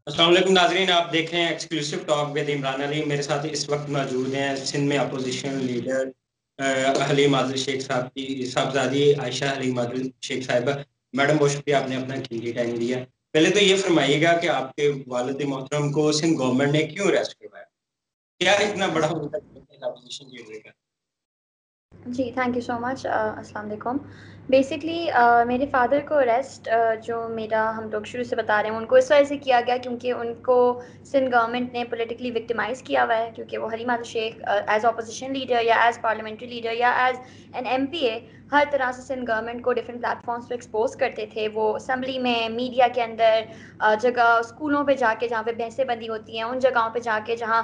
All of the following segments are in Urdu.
السلام علیکم ناظرین، آپ دیکھ رہے ہیں ایکسکلوسیو ٹاک ود عمران علی. میرے ساتھ اس وقت موجود ہیں سندھ میں اپوزیشن لیڈر حلیم عادل شیخ صاحب کی صاحبزادی عائشہ حلیم عادل شیخ صاحبہ. میڈم بہت شکریہ، آپ نے اپنا قیمتی ٹائم دیا. پہلے تو یہ فرمائیے گا کہ آپ کے والد محترم کو سندھ گورنمنٹ نے کیوں اریسٹ کروایا؟ کیا اتنا بڑا اپوزیشن لیڈر کا؟ جی تھینک یو سو مچ. السلام علیکم. بیسکلی میرے فادر کو اریسٹ جو ہم لوگ شروع سے بتا رہے ہیں ان کو اس وجہ سے کیا گیا کیونکہ ان کو سندھ گورنمنٹ نے پولیٹیکلی وکٹمائز کیا ہوا ہے، کیونکہ وہ Haleem Adil Sheikh as opposition leader یا ایز پارلیمنٹری لیڈر یا ایز این ایم پی اے ہر طرح سے سندھ گورنمنٹ کو ڈفرینٹ پلیٹ فارمس پہ ایکسپوز کرتے تھے. وہ اسمبلی میں، میڈیا کے اندر، جگہ اسکولوں پہ جا کے جہاں پہ بحثیں بندی ہوتی ہیں، ان جگہوں پہ جا کے جہاں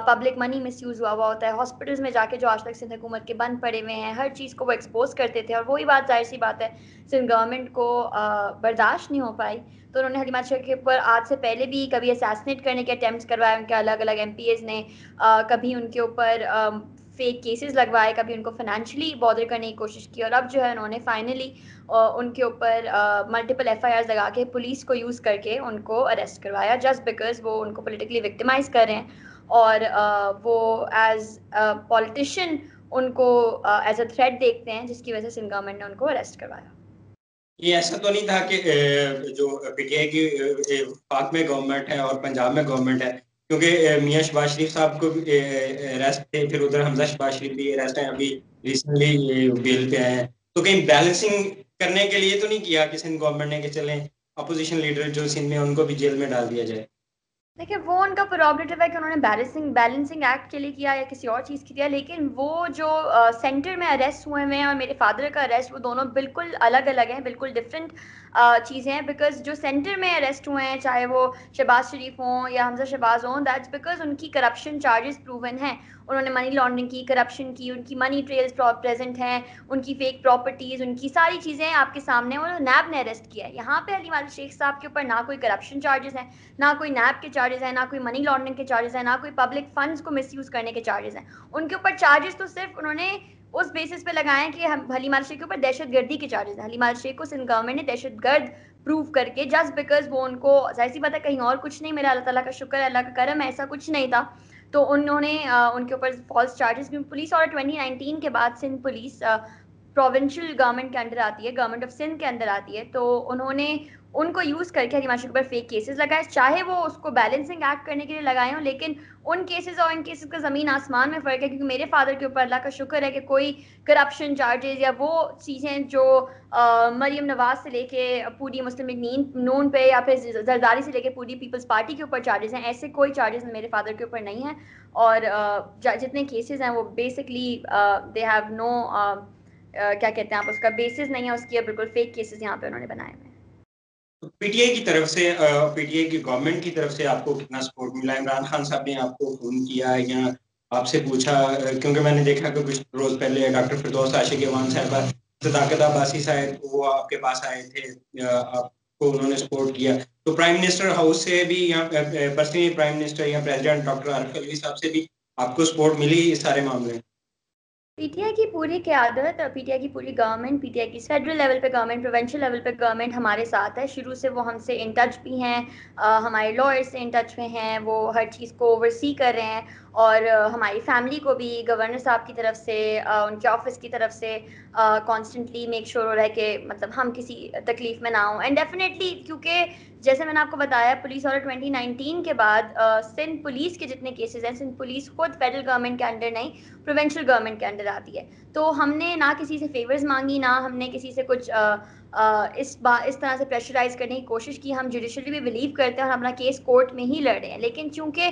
پبلک منی مس یوز ہوا ہوتا ہے، ہاسپٹلس میں جا کے جو آج تک سندھ حکومت کے بند پڑے ہوئے ہیں، ہر چیز کو وہ ایکسپوز کرتے تھے. اور وہی بات ظاہر سی بات ہے سندھ گورنمنٹ کو برداشت نہیں ہو پائی، تو انہوں نے حلیم عادل شیخ کے اوپر آج سے پہلے بھی کبھی اسیسنیٹ کرنے کے اٹیمپٹس کروائے ان کے الگ الگ ایم پی ایز نے، کبھی ان کے اوپر فیک کیسز لگوائے، کبھی ان کو فائنینشلی بادر کرنے کی کوشش کی. اور اب جو ہے انہوں نے فائنلی ان کے اوپر ملٹیپل ایف آئی آرز لگا کے پولیس کو یوز کر کے ان کو اریسٹ کروایا جسٹ بیکاز وہ ان کو پولیٹیکلی وکٹمائز کر رہے ہیں اور وہ ایز پولیٹیشین ان کو ایز اے تھریٹ دیکھتے ہیں، جس کی وجہ سے سندھ گورنمنٹ نے ان کو اریسٹ کروایا. یہ ایسا تو نہیں تھا کہ جو پی ٹی آئی کی وفاق میں گورنمنٹ ہے اور پنجاب میں گورنمنٹ ہے، کیونکہ میاں شہباز شریف صاحب کو بھی اریسٹ تھے، پھر ادھر حمزہ شہباز شریف بھی اریسٹ ہیں، ابھی ریسنٹلی بیل پہ آئے ہیں، تو کہیں بیلنسنگ کرنے کے لیے تو نہیں کیا کہ سندھ گورنمنٹ نے کہ چلیں اپوزیشن لیڈر جو سندھ میں ان کو بھی جیل میں ڈال دیا جائے؟ دیکھیے وہ ان کا پروگریٹو ہے کہ انہوں نے بیلنسنگ ایکٹ کے لیے کیا یا کسی اور چیز کے لیا، لیکن وہ جو سینٹر میں اریسٹ ہوئے ہیں اور میرے فادر کا اریسٹ، وہ دونوں بالکل الگ الگ ہیں، بالکل ڈفرینٹ چیزیں ہیں. بیکاز جو سینٹر میں اریسٹ ہوئے ہیں، چاہے وہ شہباز شریف ہوں یا حمزہ شہباز ہوں، دیٹس بیکاز ان کی کرپشن چارجز پروون ہیں. انہوں نے منی لانڈرنگ کی، کرپشن کی، ان کی منی ٹریلز پریزنٹ ہیں، ان کی فیک پراپرٹیز، ان کی ساری چیزیں آپ کے سامنے، اور نیب نے اریسٹ کیا ہے. یہاں پہ حلیم عادل شیخ صاحب کے اوپر نہ کوئی کرپشن چارجز ہیں، نہ کوئی نیب کے چارجز ہیں، نہ کوئی منی لانڈرنگ کے چارجز ہیں، نہ کوئی پبلک فنڈز کو مس یوز کرنے کے چارجز ہیں. ان کے اوپر چارجز تو صرف انہوں نے اس بیسس پہ لگائے ہیں کہ حلیم عادل شیخ کے اوپر دہشت گردی کے چارجز ہیں. حلیم عادل شیخ کو سندھ گورنمنٹ نے دہشت گرد پروو کر کے جسٹ بیکاز وہ ان کو، ظاہر سی بات ہے کہیں اور کچھ نہیں، میرا اللہ تعالیٰ کا شکر ہے، اللہ کا کرم ہے، ایسا کچھ نہیں تھا، تو انہوں نے ان کے اوپر فالس چارجز. پولیس اور 2019 کے بعد سندھ پولیس پروونشل گورنمنٹ کے انڈر آتی ہے، گورنمنٹ آف سندھ کے اندر آتی ہے، تو انہوں نے ان کو یوز کر کے حلیم عادل شیخ پر فیک کیسز لگائے، چاہے وہ اس کو بیلنسنگ ایکٹ کرنے کے لیے لگائے ہوں، لیکن ان کیسز اور ان کیسز کا زمین آسمان میں فرق ہے. کیونکہ میرے فادر کے اوپر اللہ کا شکر ہے کہ کوئی کرپشن چارجز یا وہ چیزیں جو مریم نواز سے لے کے پوری مسلم لیگ نون پہ یا پھر زرداری سے لے کے پوری پیپلز پارٹی کے اوپر چارجز ہیں، ایسے کوئی چارجز میرے فادر کے اوپر نہیں ہیں. اور جتنے کیسز ہیں وہ بیسکلی دے ہیو نو کیا کہتے ہیں آپ، اس کا بیسس نہیں ہے اس کی، بالکل فیک کیسز یہاں پہ انہوں نے بنائے ہوئے ہیں. پی ٹی آئی کی طرف سے، پی ٹی آئی کی گورنمنٹ کی طرف سے آپ کو کتنا سپورٹ ملا؟ عمران خان صاحب نے آپ کو فون کیا یا آپ سے پوچھا؟ کیونکہ میں نے دیکھا کہ کچھ روز پہلے ڈاکٹر فردوس عاشق امان صاحبہ، صداقت عباسی صاحب، وہ آپ کے پاس آئے تھے، آپ کو انہوں نے سپورٹ کیا. تو پرائم منسٹر ہاؤس سے بھی یا پرسنلی پرائم منسٹر یا پریزیڈنٹ ڈاکٹر عارف علوی صاحب سے بھی آپ کو سپورٹ ملی اس سارے معاملے میں؟ پی ٹی آئی کی پوری قیادت اور پی ٹی آئی کی پوری گورنمنٹ، پی ٹی آئی کی فیڈرل لیول پہ گورنمنٹ، پروونشل لیول پہ گورنمنٹ ہمارے ساتھ ہے. شروع سے وہ ہم سے ان ٹچ بھی ہیں، ہمارے لائرس سے ان ٹچ میں ہیں، وہ ہر چیز کو اوور سی کر رہے ہیں. اور ہماری فیملی کو بھی گورنر صاحب کی طرف سے، ان کے آفس کی طرف سے کانسٹنٹلی میک شور ہو رہا ہے کہ مطلب ہم کسی تکلیف میں نہ ہوں. اینڈ ڈیفینیٹلی کیونکہ جیسے میں نے آپ کو بتایا پولیس آرڈر 2019 کے بعد سندھ پولیس کے جتنے کیسز ہیں، سندھ پولیس خود فیڈرل گورنمنٹ کے انڈر نہیں، پروونشل گورنمنٹ کے انڈر آتی ہے. تو ہم نے نہ کسی سے فیورز مانگی، نہ ہم نے کسی سے کچھ اس طرح سے پریشرائز کرنے کی کوشش کی. ہم جوڈیشلی بھی بلیو کرتے ہیں اور اپنا کیس کورٹ میں ہی لڑ رہے ہیں. لیکن چونکہ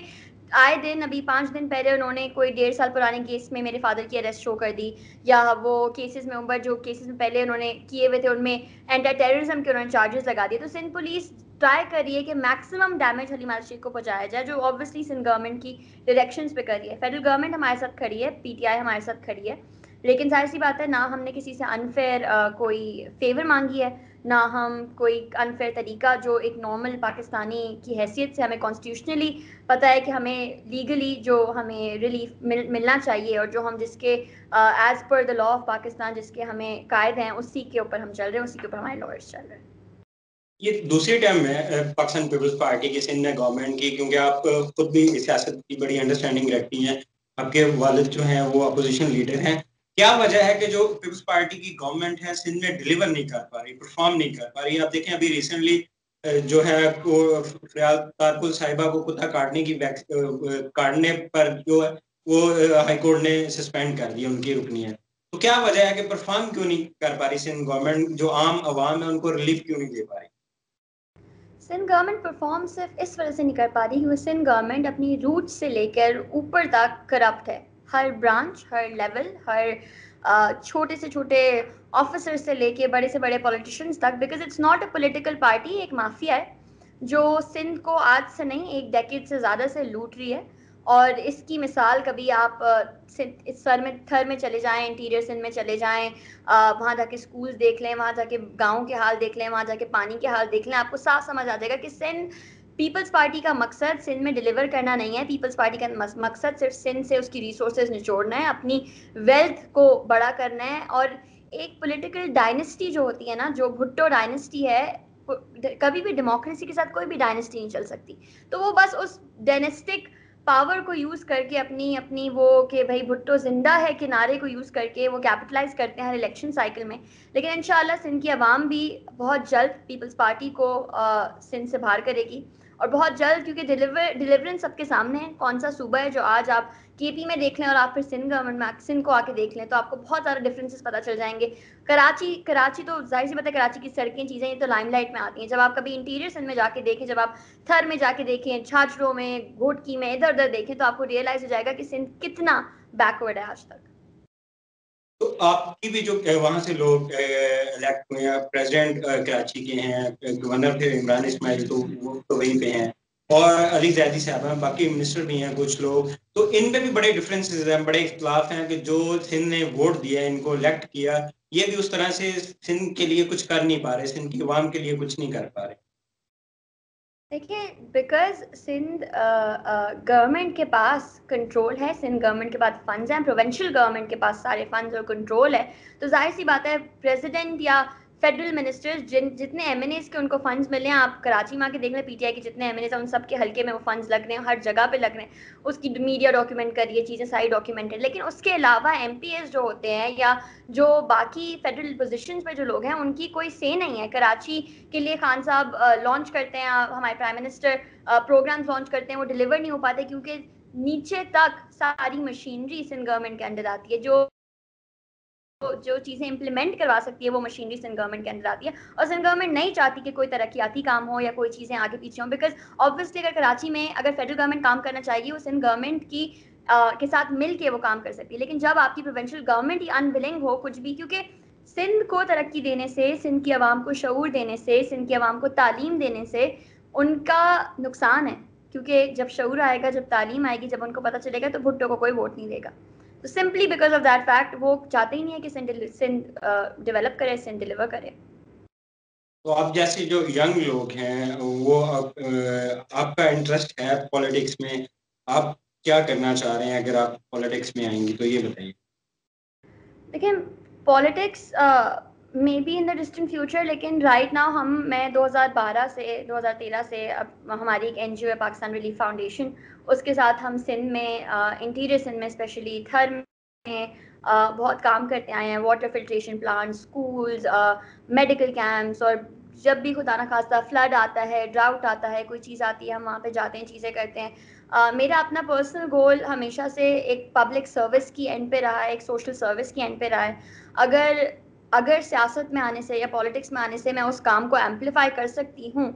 آئے دن، ابھی 5 دن پہلے انہوں نے کوئی 1.5 سال پرانے کیس میں میرے فادر کی اریسٹ شو کر دی، یا وہ کیسز میں عمر جو کیسز میں پہلے انہوں نے کیے ہوئے تھے ان میں اینٹی ٹیررزم کے انہوں نے چارجز لگا دیے. تو سندھ پولیس ٹرائی کر رہی ہے کہ میکسیمم ڈیمیج حلیم عادل شیخ کو پہنچایا جائے، جو اوبویسلی سندھ گورنمنٹ کی ڈائریکشنز پہ کر رہی ہے. فیڈرل گورنمنٹ ہمارے ساتھ کھڑی ہے، پی ٹی آئی ہمارے ساتھ کھڑی ہے، لیکن ظاہر سی بات ہے نہ ہم نے کسی سے انفیئر کوئی فیور مانگی ہے، نہ ہم کوئی انفیئر طریقہ جو ایک نارمل پاکستانی کی حیثیت سے ہمیں کانسٹیٹیوشنلی پتہ ہے کہ ہمیں لیگلی جو ہمیں ریلیف ملنا چاہیے اور جو ہم جس کے as per the law of Pakistan جس کے ہمیں قائد ہیں، اسی کے اوپر ہم چل رہے ہیں، اسی کے اوپر ہمارے لائرس چل رہے ہیں. یہ دوسری ٹائم ہے پاکستان پیپلز پارٹی کی سندھ میں گورنمنٹ کی، کیونکہ آپ خود بھی سیاست کی بڑی انڈرسٹینڈنگ رکھتی ہیں، آپ کے والد جو ہیں وہ اپوزیشن لیڈر ہیں. کیا وجہ ہے کہ جو پیپلز پارٹی کی گورنمنٹ ہے سندھ میں ڈیلیور نہیں کر پا رہی، پرفارم نہیں کر پا رہی؟ آپ دیکھیں ابھی ریسنٹلی جو ہے فریال تارکل صاحبہ کو کتا کاٹنے پر جو ہے وہ ہائی کورٹ نے سسپینڈ کر دیا ان کی رکنیت. تو کیا وجہ ہے کہ پرفارم کیوں نہیں کر پا رہی سندھ گورنمنٹ؟ جو عام عوام ہے ان کو ریلیف کیوں نہیں دے پا رہی؟ سندھ گورنمنٹ پرفارم صرف اس وجہ سے نہیں کر پا رہی کیونکہ سندھ گورنمنٹ اپنی روٹ سے لے کر اوپر تک کرپٹ ہے. ہر برانچ، ہر لیول، ہر چھوٹے سے چھوٹے آفیسر سے لے کے بڑے سے بڑے پولیٹیشینس تک، because it's not a political party, ایک مافیا ہے جو سندھ کو آج سے نہیں ایک ڈیکیڈ سے زیادہ سے لوٹ رہی ہے. اور اس کی مثال کبھی آپ تھر میں چلے جائیں، انٹیریئر سندھ میں چلے جائیں، وہاں جا کے اسکولز دیکھ لیں، وہاں جا کے گاؤں کے حال دیکھ لیں، وہاں جا کے پانی کے حال دیکھ لیں، آپ کو صاف سمجھ آ جائے گا کہ سندھ پیپلز پارٹی کا مقصد سندھ میں ڈیلیور کرنا نہیں ہے. پیپلز پارٹی کا مقصد صرف سندھ سے اس کی ریسورسز نچوڑنا ہے، اپنی ویلتھ کو بڑا کرنا ہے. اور ایک پولیٹیکل ڈائنسٹی جو ہوتی ہے نا، جو بھٹو ڈائنسٹی ہے، کبھی بھی ڈیموکریسی کے ساتھ کوئی بھی ڈائنسٹی نہیں چل سکتی. تو وہ بس اس ڈائنسٹک پاور کو یوز کر کے اپنی وہ کہ بھائی بھٹو زندہ ہے کنارے کو یوز کر کے وہ کیپٹلائز کرتے ہیں ہر الیکشن سائیکل میں. لیکن انشاءاللہ سندھ کی عوام بھی بہت جلد پیپلز پارٹی کو سندھ سے باہر کرے گی، اور بہت جلد، کیونکہ ڈیلیورنس سب کے سامنے ہے. کون سا صوبہ ہے جو آج آپ کے پی میں دیکھ لیں اور آپ پھر سندھ گورنمنٹ میں سندھ کو آ کے دیکھ لیں تو آپ کو بہت سارے ڈفرینسز پتہ چل جائیں گے. کراچی تو ظاہر سی بات ہے، کراچی کی سڑکیں چیزیں یہ تو لائم لائٹ میں آتی ہیں. جب آپ کبھی انٹیریئر سندھ میں جا کے دیکھیں، جب آپ تھر میں جا کے دیکھیں، چھاچڑوں میں، گھوٹکی میں، ادھر ادھر دیکھیں، تو آپ کو ریئلائز ہو جائے گا کہ سندھ کتنا بیکورڈ ہے آج تک. تو آپ کی بھی جو وہاں سے لوگ الیکٹ ہوئے ہیں، پریزیڈنٹ کراچی کے ہیں، گورنر تھے عمران اسماعیل تو وہ تو وہیں پہ ہیں، اور علی زیدی صاحب ہیں، باقی منسٹر بھی ہیں کچھ لوگ. تو ان میں بھی بڑے ڈفرینسز ہیں، بڑے اختلاف ہیں کہ جو سندھ نے ووٹ دیا، ان کو الیکٹ کیا، یہ بھی اس طرح سے سندھ کے لیے کچھ کر نہیں پا رہے، سندھ کی عوام کے لیے کچھ نہیں کر پا رہے. دیکھیے، بیکاز سندھ گورنمنٹ کے پاس کنٹرول ہے، سندھ گورنمنٹ کے پاس فنڈز ہیں، پروونشل گورنمنٹ کے پاس سارے فنڈز اور کنٹرول ہے، تو ظاہر سی بات ہے پریزیڈنٹ یا فیڈرل منسٹرز جتنے ایم این ایز کے ان کو فنڈز ملے ہیں. آپ کراچی میں آ کے دیکھ لیں پی ٹی آئی کے جتنے ایم این ایز ہیں ان سب کے حلقے میں وہ فنڈز لگ رہے ہیں، ہر جگہ پہ لگ رہے ہیں. اس کی میڈیا ڈاکیومنٹ کریے، چیزیں ساری ڈاکیومنٹڈ. لیکن اس کے علاوہ ایم پی ایز جو ہوتے ہیں یا جو باقی فیڈرل پوزیشنز پہ جو لوگ ہیں ان کی کوئی سے نہیں ہے. کراچی کے لیے خان صاحب لانچ کرتے ہیں، ہمارے پرائم منسٹر پروگرامز لانچ کرتے ہیں، وہ ڈیلیور نہیں ہو پاتے کیونکہ نیچے تک ساری مشینری سندھ گورنمنٹ کے انڈر آتی ہے. جو چیزیں امپلیمنٹ کروا سکتی ہے وہ مشینری سندھ گورنمنٹ کے اندر آتی ہے. اور سندھ گورنمنٹ نہیں چاہتی کہ کوئی ترقیاتی کام ہو یا کوئی چیزیں آگے پیچھے ہوں، بیکاز آبویسلی اگر کراچی میں اگر فیڈرل گورنمنٹ کام کرنا چاہیے وہ سندھ گورنمنٹ کی کے ساتھ مل کے وہ کام کر سکتی ہے. لیکن جب آپ کی پروونشل گورنمنٹ ہی ان ولنگ ہو کچھ بھی، کیونکہ سندھ کو ترقی دینے سے، سندھ کی عوام کو شعور دینے سے، سندھ کی عوام کو تعلیم دینے سے ان کا نقصان ہے. کیونکہ جب شعور آئے گا، جب تعلیم آئے گی، جب ان کو پتہ چلے گا تو بھٹو کو کوئی ووٹ نہیں دے گا. تو simply because of that fact وہ چاہتے ہی نہیں ہے کہ سندھ ڈیولپ کرے، سندھ ڈیلیور کرے. تو آپ جیسے جو ینگ لوگ ہیں وہ آپ کا انٹرسٹ ہے پالیٹکس میں، آپ کیا کرنا چاہ رہے ہیں اگر آپ پالیٹکس میں آئیں گی تو یہ بتائیے. دیکھیں، politics may be in the distant future, لیکن رائٹ ناؤ میں 2012 سے 2013 سے اب ہماری ایک این جی او ہے پاکستان ریلیف فاؤنڈیشن، اس کے ساتھ ہم سندھ میں انٹیریئر سندھ میں اسپیشلی تھر میں بہت کام کرتے آئے ہیں. Water filtration plant, schools, medical camps, اور جب بھی خدا نخواستہ فلڈ آتا ہے، ڈراؤٹ آتا ہے، کوئی چیز آتی ہے، ہم وہاں پہ جاتے ہیں، چیزیں کرتے ہیں. میرا اپنا پرسنل گول ہمیشہ سے ایک پبلک سروس کی اینڈ پہ رہا ہے، ایک سوشل سروس کی اینڈ پہ رہا ہے. اگر سیاست میں آنے سے یا پالیٹکس میں آنے سے میں اس کام کو ایمپلیفائی کر سکتی ہوں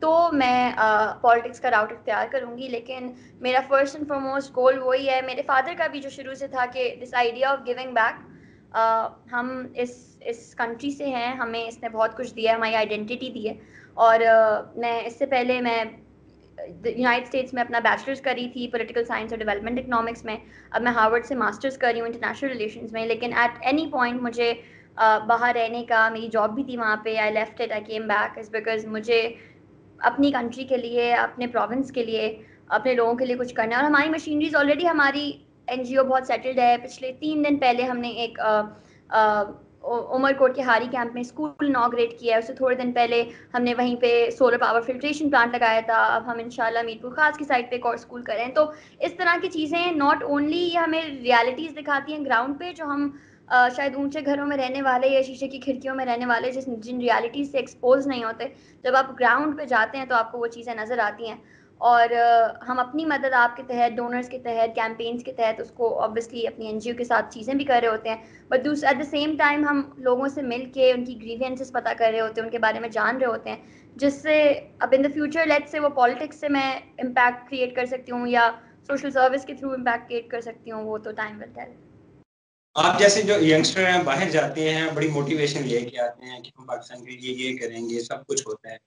تو میں پالیٹکس کا راؤٹ اختیار کروں گی. لیکن میرا فرسٹ اینڈ فارموسٹ گول وہی ہے، میرے فادر کا بھی جو شروع سے تھا کہ this idea of giving back. ہم اس کنٹری سے ہیں، ہمیں اس نے بہت کچھ دیا ہے، ہماری آئیڈینٹی دی ہے. اور میں اس سے پہلے میں یونائٹڈ اسٹیٹس میں اپنا بیچلرز کری تھی پولیٹیکل سائنس اور ڈیولپمنٹ اکنامکس میں. اب میں ہارورڈ سے ماسٹرز کر رہی ہوں انٹرنیشنل ریلیشنز میں. لیکن ایٹ اینی پوائنٹ مجھے باہر رہنے کا، میری جاب بھی تھی وہاں پہ، I left it, I came back is because مجھے اپنی کنٹری کے لیے، اپنے پروونس کے لیے، اپنے لوگوں کے لیے کچھ کرنا ہے. اور ہماری مشینریز آلریڈی، ہماری این جی او بہت سیٹلڈ ہے. پچھلے 3 دن پہلے ہم نے ایک عمر کوٹ کے ہاری کیمپ میں اسکول اناگریٹ کیا ہے. اس سے تھوڑے دن پہلے ہم نے وہیں پہ سولر پاور فلٹریشن پلانٹ لگایا تھا. اب ہم انشاءاللہ میر پور خاص کی سائٹ پہ ایک اور اسکول کریں. تو اس طرح کی چیزیں ناٹ اونلی یہ ہمیں ریالٹیز دکھاتی ہیں گراؤنڈ پہ, جو ہم شاید اونچے گھروں میں رہنے والے یا شیشے کی کھڑکیوں میں رہنے والے جن ریالٹیز سے ایکسپوز نہیں ہوتے, جب آپ گراؤنڈ پہ جاتے ہیں تو آپ کو وہ چیزیں نظر آتی ہیں. اور ہم اپنی مدد آپ کے تحت, ڈونرز کے تحت, کیمپینز کے تحت اس کو آبویسلی اپنی این جی او کے ساتھ چیزیں بھی کر رہے ہوتے ہیں, but at the same time ہم لوگوں سے مل کے ان کی گریوینسز پتہ کر رہے ہوتے ہیں, ان کے بارے میں جان رہے ہوتے ہیں, جس سے اب ان دا فیوچر لیٹ سے وہ پالیٹکس سے میں امپیکٹ کریٹ کر سکتی ہوں یا سوشل سروس کے تھرو امپیکٹ کریٹ کر سکتی ہوں, وہ تو ٹائم ول ٹیل. آپ جیسے جو ینگسٹر ہیں باہر جاتے ہیں, بڑی موٹیویشن لے کے آتے ہیں کہ ہم پاکستان کے لیے یہ کریں گے, سب کچھ ہوتا ہے,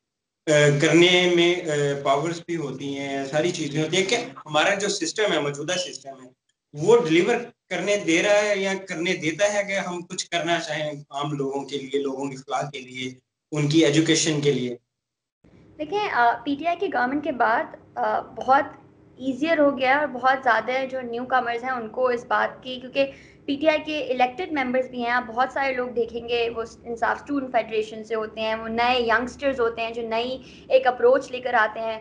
کرنے میں پاورز بھی ہوتی ہیں, ساری چیزیں ہوتی ہیں, کہ ہمارا جو سسٹم ہے, موجودہ سسٹم ہے, وہ ڈلیور کرنے دے رہا ہے یا کرنے دیتا ہے کہ ہم کچھ کرنا چاہیں عام لوگوں کے لیے, لوگوں کی فلاح کے لیے, ان کی ایجوکیشن کے لیے. دیکھیں پی ٹی آئی کی گورنمنٹ کے بعد بہت ایزیئر ہو گیا اور بہت زیادہ جو نیو کمرز ہیں ان کو اس بات کی, کیونکہ پی ٹی آئی کے الیکٹڈ ممبرس بھی ہیں, آپ بہت سارے لوگ دیکھیں گے وہ انصاف اسٹوڈنٹ فیڈریشن سے ہوتے ہیں, وہ نئے ینگسٹرز ہوتے ہیں جو نئی ایک اپروچ لے کر آتے ہیں.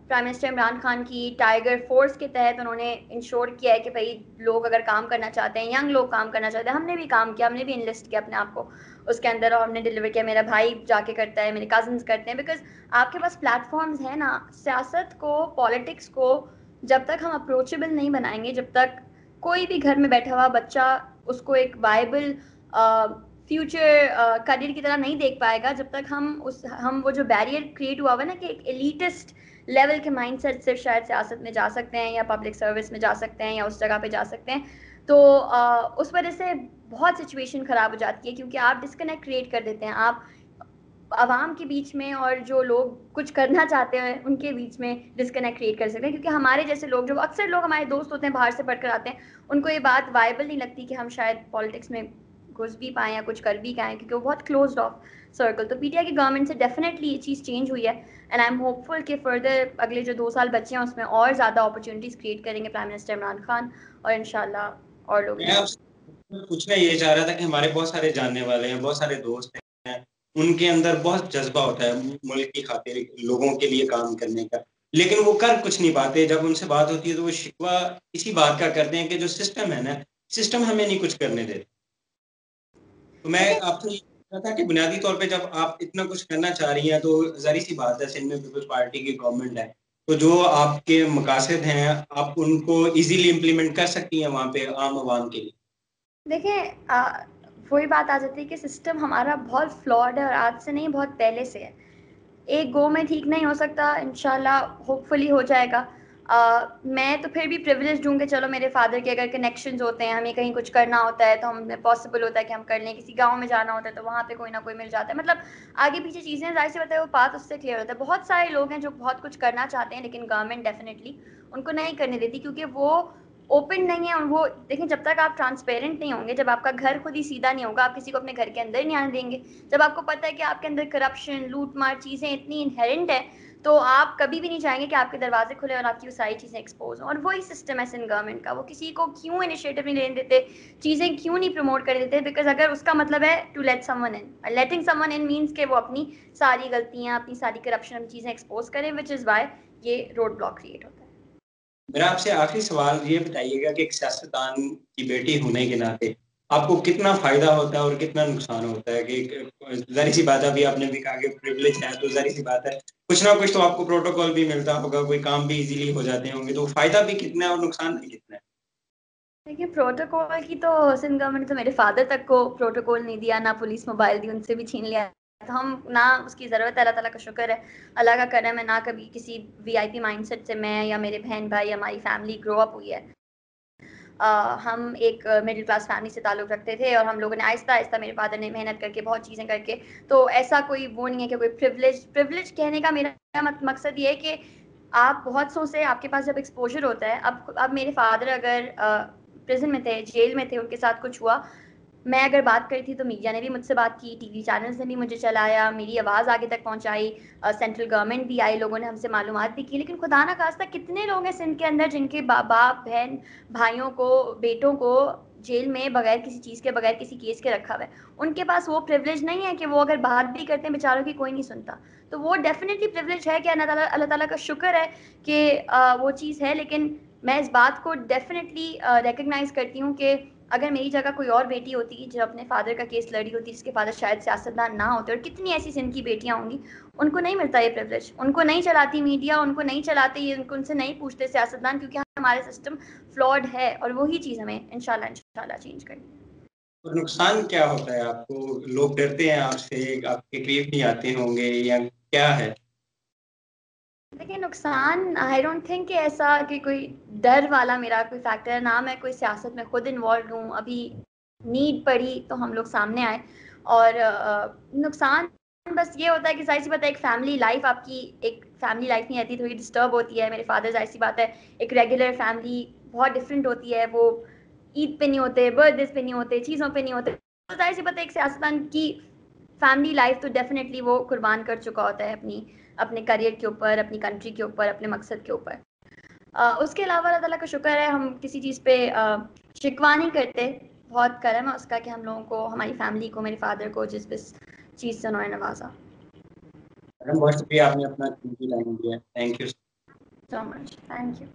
پرائم منسٹر عمران خان کی ٹائیگر فورس کے تحت انہوں نے انشور کیا ہے کہ بھائی لوگ اگر کام کرنا چاہتے ہیں, ینگ لوگ کام کرنا چاہتے ہیں, ہم نے بھی کام کیا, ہم نے بھی انلسٹ کیا اپنے آپ کو اس کے اندر, اور ہم نے ڈلیور کیا, میرا بھائی جا کے کرتا ہے, میرے کزنس کرتے ہیں, بیکاز آپ کے پاس پلیٹ فارمز ہیں نا. سیاست کو, پالیٹکس کو جب تک ہم اپروچیبل نہیں بنائیں گے, جب تک کوئی بھی گھر میں بیٹھا ہوا بچہ اس کو ایک وائبل فیوچر کریئر کی طرح نہیں دیکھ پائے گا, جب تک ہم وہ جو بیریئر کریٹ ہوا نا کہ ایک ایلیٹسٹ لیول کے مائنڈ سیٹ سے شاید سیاست میں جا سکتے ہیں یا پبلک سروس میں جا سکتے ہیں یا اس جگہ پہ جا سکتے ہیں, تو اس وجہ سے بہت سچویشن خراب ہو جاتی ہے, کیونکہ آپ ڈسکنیکٹ کریٹ کر دیتے ہیں. آپ عوام کے بیچ میں اور جو لوگ کچھ کرنا چاہتے ہیں ان کے بیچ میں ڈسکنیکٹ کریٹ کر سکتے ہیں, کیونکہ ہمارے جیسے لوگ, جو اکثر لوگ ہمارے دوست ہوتے ہیں باہر سے پڑھ کر آتے ہیں, ان کو یہ بات وائبل نہیں لگتی کہ ہم شاید پالیٹکس میں گھس بھی پائیں یا کچھ کر بھی پائیں, کیونکہ وہ بہت کلوزڈ آف سرکل. تو پی ٹی آئی کی گورنمنٹ سے ڈیفینیٹلی یہ چیز چینج ہوئی ہے, اینڈ آئی ایم ہوپ فل کہ فردر اگلے جو 2 سال بچے ہیں اس میں اور زیادہ اپرچونیٹیز کریٹ کریں گے پرائم منسٹر عمران خان, اور انشاءاللہ اور لوگ. میں آپ سے پوچھنا یہ چاہ رہا تھا کہ ہمارے بہت سارے جاننے والے ہیں, بہت سارے دوست ہیں, ان کے اندر بہت جذبہ ہوتا ہے ملک کی خاطر لوگوں کے لیے کام کرنے کا, لیکن وہ کر کچھ نہیں پاتے. جب ان سے بات ہوتی ہے تو وہ شکوہ اسی بات کا کرتے ہیں کہ جو سسٹم ہے نا, سسٹم ہمیں نہیں کچھ کرنے دیتا. تو میں آپ سے یہ کہہ رہا تھا کہ بنیادی طور پہ جب آپ اتنا کچھ کرنا چاہ رہی ہیں تو ظاہر سی بات ہے, سندھ میں پیپلز پارٹی کی گورنمنٹ ہے, تو جو آپ کے مقاصد ہیں آپ ان کو ایزیلی امپلیمنٹ کر سکتی ہیں وہاں پہ عام عوام کے لیے. دیکھیں وہی بات آ جاتی ہے کہ سسٹم ہمارا بہت فلاڈ ہے, اور آج سے نہیں بہت پہلے سے ہے. ایک گو میں ٹھیک نہیں ہو سکتا, انشاءاللہ ہوپ فلی ہو جائے گا. میں تو پھر بھی پریولیج دوں کہ چلو میرے فادر کے اگر کنیکشنز ہوتے ہیں, ہمیں کہیں کچھ کرنا ہوتا ہے تو ہمیں پاسبل ہوتا ہے کہ ہم کر لیں, کسی گاؤں میں جانا ہوتا ہے تو وہاں پہ کوئی نہ کوئی مل جاتا ہے. مطلب آگے پیچھے چیزیں ظاہر سے بتائے وہ بات اس سے کلیئر ہوتا ہے. بہت سارے لوگ ہیں جو بہت کچھ کرنا چاہتے ہیں لیکن گورنمنٹ ڈیفینیٹلی ان کو نہیں کرنے دیتی, کیونکہ وہ اوپن نہیں ہے. اور وہ دیکھیں, جب تک آپ ٹرانسپیرنٹ نہیں ہوں گے, جب آپ کا گھر خود ہی سیدھا نہیں ہوگا, آپ کسی کو اپنے گھر کے اندر نہیں آنے دیں گے, جب آپ کو پتہ ہے کہ آپ کے اندر کرپشن, لوٹ مار چیزیں اتنی انہیرنٹ ہے, تو آپ کبھی بھی نہیں چاہیں گے کہ آپ کے دروازے کھلے اور آپ کی وہ ساری چیزیں ایکسپوز ہوں. اور وہی سسٹم ہے سندھ گورنمنٹ کا, وہ کسی کو کیوں انیشیٹو نہیں لینے دیتے, چیزیں کیوں نہیں پروموٹ کر دیتے, بیکاز اگر اس کا مطلب ہے to let someone in, letting someone in means کہ وہ اپنی ساری غلطیاں, اپنی ساری کرپشن چیزیں ایکسپوز کریں, وچ از وائی یہ روڈ بلاک کریٹ ہوتا ہے. میرا آپ سے آخری سوال یہ بتائیے گا کہ ایک سیاستدان کی بیٹی ہونے کے ناطے آپ کو کتنا فائدہ ہوتا ہے اور کتنا نقصان ہوتا ہے؟ کہ ظاہر سی بات ہے, ابھی آپ نے بھی کہا کہ پریولیج ہے, تو ظاہر سی بات ہے کچھ نہ کچھ تو آپ کو پروٹوکول بھی ملتا ہوگا, کوئی کام بھی ایزیلی ہو جاتے ہوں گے, تو فائدہ بھی کتنا ہے اور نقصان بھی کتنا ہے؟ دیکھیے, پروٹوکول کی تو سندھ گورنمنٹ نے تو میرے فادر تک کو پروٹوکول نہیں دیا, نہ پولیس موبائل دی, ان سے بھی چھین لیا. تو ہم نہ اس کی ضرورت ہے, اللہ تعالیٰ کا شکر ہے, اللہ کا کرم ہے, نہ کبھی کسی وی آئی پی مائنڈ سیٹ سے میں یا میرے بہن بھائی, ہماری فیملی گرو اپ ہوئی ہے. ہم ایک مڈل کلاس فیملی سے تعلق رکھتے تھے, اور ہم لوگوں نے آہستہ آہستہ, میرے فادر نے محنت کر کے, بہت چیزیں کر کے, تو ایسا کوئی وہ نہیں ہے کہ کوئی پریولیج کہنے کا میرا مقصد یہ ہے کہ آپ بہت سو سے آپ کے پاس جب ایکسپوجر ہوتا ہے. اب میرے فادر اگر پرزن میں تھے, جیل میں تھے, ان کے ساتھ کچھ ہوا, میں اگر بات کری تھی تو میڈیا نے بھی مجھ سے بات کی, ٹی وی چینلز نے بھی مجھے چلایا, میری آواز آگے تک پہنچائی, سینٹرل گورنمنٹ بھی آئی, لوگوں نے ہم سے معلومات بھی کی. لیکن خدا نہ خواستہ کتنے لوگ ہیں سندھ کے اندر جن کے باپ, بہن, بھائیوں کو, بیٹوں کو جیل میں بغیر کسی چیز کے, بغیر کسی کیس کے رکھا ہوا ہے, ان کے پاس وہ پریولیج نہیں ہے کہ وہ اگر بات بھی کرتے ہیں بیچاروں کی کوئی نہیں سنتا. تو وہ ڈیفینیٹلی پریولیج ہے کہ اللہ تعالیٰ کا شکر ہے کہ وہ چیز ہے. لیکن میں اس بات کو ڈیفینیٹلی ریکگنائز کرتی ہوں کہ اگر میری جگہ کوئی اور بیٹی ہوتی جو اپنے فادر کا کیس لڑی ہوتی, جس کے فادر شاید سیاستدان نہ ہوتے, اور کتنی ایسی سندھ کی بیٹیاں ہوں گی, ان کو نہیں ملتا یہ پریولیج, ان کو نہیں چلاتی میڈیا, ان کو نہیں چلاتے یہ, ان سے نہیں پوچھتے سیاستدان, کیونکہ ہمارے سسٹم فلاڈ ہے, اور وہی چیز ہمیں انشاءاللہ چینج کرنی. اور نقصان کیا ہوتا ہے آپ کو؟ لوگ ڈرتے ہیں آپ سے, آپ کے قریب نہیں آتے ہوں گے, یا کیا ہے؟ دیکھیں نقصان آئی ڈونٹ تھنک کہ ایسا کہ کوئی ڈر والا میرا کوئی فیکٹر ہے, نہ میں کوئی سیاست میں خود انوالوڈ ہوں. ابھی نیڈ پڑی تو ہم لوگ سامنے آئے, اور نقصان بس یہ ہوتا ہے کہ ظاہر سی بات ہے ایک فیملی لائف آپ کی, ایک فیملی لائف نہیں رہتی, تھوڑی ڈسٹرب ہوتی ہے. میرے فادر ظاہر سی بات ہے ایک ریگولر فیملی بہت ڈفرینٹ ہوتی ہے, وہ عید پہ نہیں ہوتے, برتھ ڈیز پہ نہیں ہوتے, چیزوں پہ نہیں ہوتے. تو ظاہر سی بات ہے ایک سیاستدان کی فیملی لائف تو ڈیفینیٹلی وہ قربان کر چکا ہوتا ہے اپنے کریئر کے اوپر, اپنی کنٹری کے اوپر, اپنے مقصد کے اوپر. اس کے علاوہ اللہ تعالیٰ کا شکر ہے ہم کسی چیز پہ شکوہ نہیں کرتے. بہت کرم ہے اس کا کہ ہم لوگوں کو, ہماری فیملی کو, میرے فادر کو جس چیز سے انہوں نے نوازا. بہت شکریہ, آپ نے اپنا قیمتی ٹائم دیا. Thank you so much. Thank you.